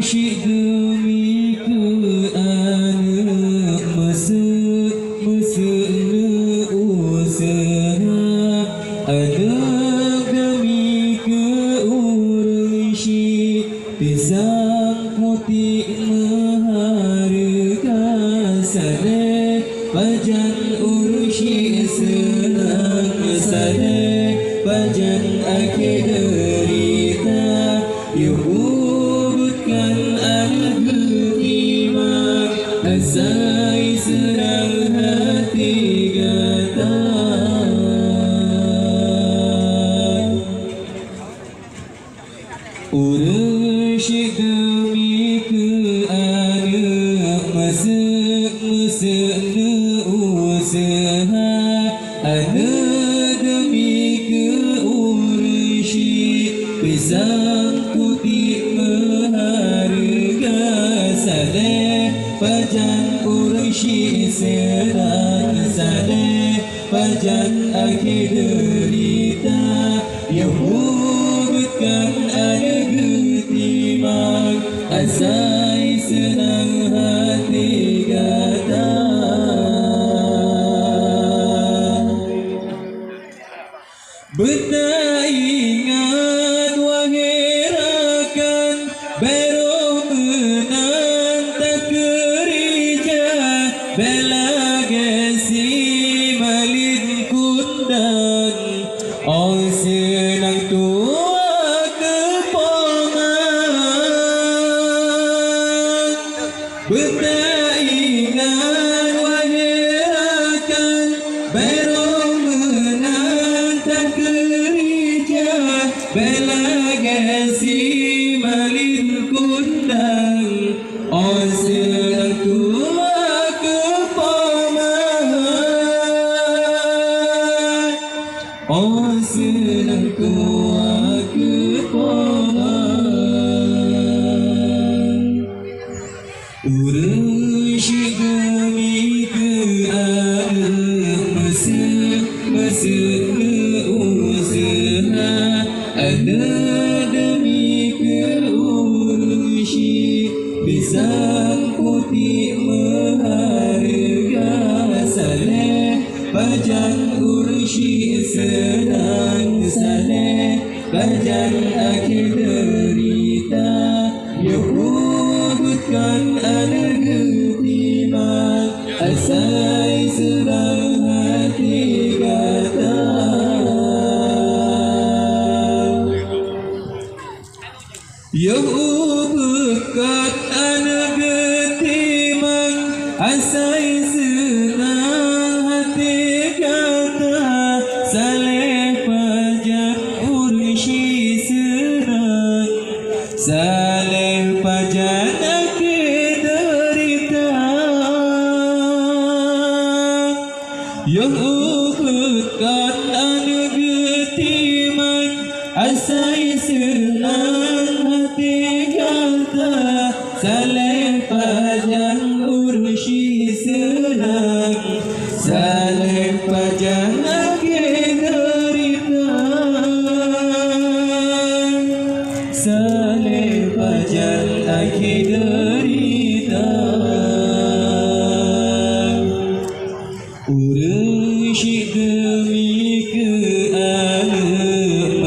Ursyid demi ke anak mesra usaha anak demi ke ursyid pisang putih maharga sadek pajan ursyid senang sadek pajan akhir derita yuhubkan anak ketimang asai serang hati gatal ursyid demi ke anak mesra usaha anak demi ke ursyid pisang putih maharga sadek pajan ursyid senang sadek pajan akhir derita yuhubkan anak ketimang asai senang hati gatal benar ingat wahai rakan baru menang tak kerja bela gesi malin kundang oh senang tua kepongan benar ingat wahai rakan baru menang tak kerja bela gesi malin kundang oh senang tua kepongan oh senang tua kepongan ursyid demi ke anak mesra usaha anak demi ke ursyid pisang putih maharga sadek pajan ursyid senang sadek pajan akhir derita yuhubkan anak ketimang asai serang hati gatal yuhubkan anak ketimang asai senang hati gatal saleh pajan ursyid senang saleh pajan akhir derita yuhubkan anak ketimang asai senang hati gatal saleh pajan ursyid senang saleh pajan akhir derita saleh pajan akhir derita ursyid demi ke anak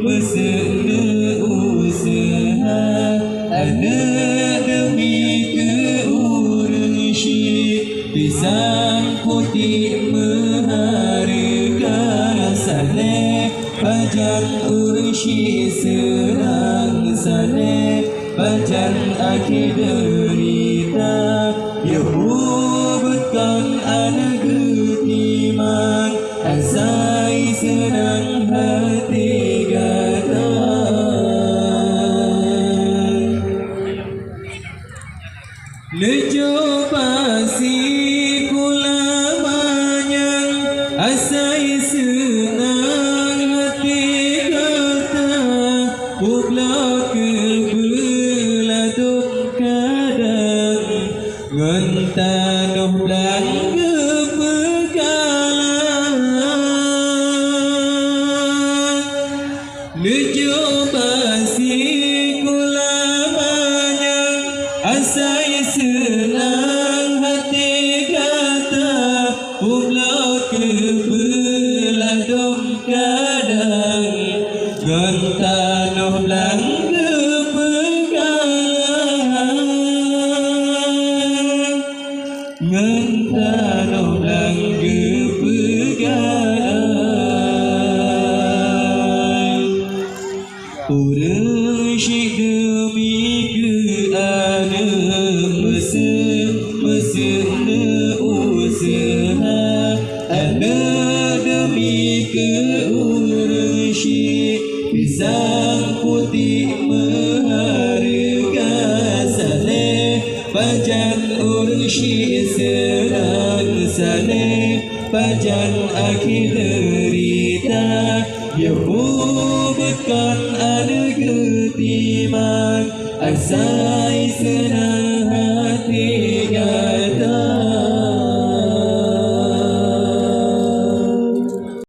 mesra usaha anak demi ke ursyid pisang putih maharga sadek pajan ursyid senang sadek pajan akhir derita yuhubkan anak ketimang asai senang hati gatal lejo pasi kula manyang asai senang hati gatal pugla kebeladung kadang ngentanoh dan kebekalan lejo pasi kula asai senang hati kata pula kebelah dom kadang gantanoh langga pegang gantanoh langga pegang orang syik demi ke ada mesin usaha ada demi ke orang syik pisang putih mengharga saleh pajan orang syik senang saleh pajan akhir derita Yehu bukan ada ketimbang asai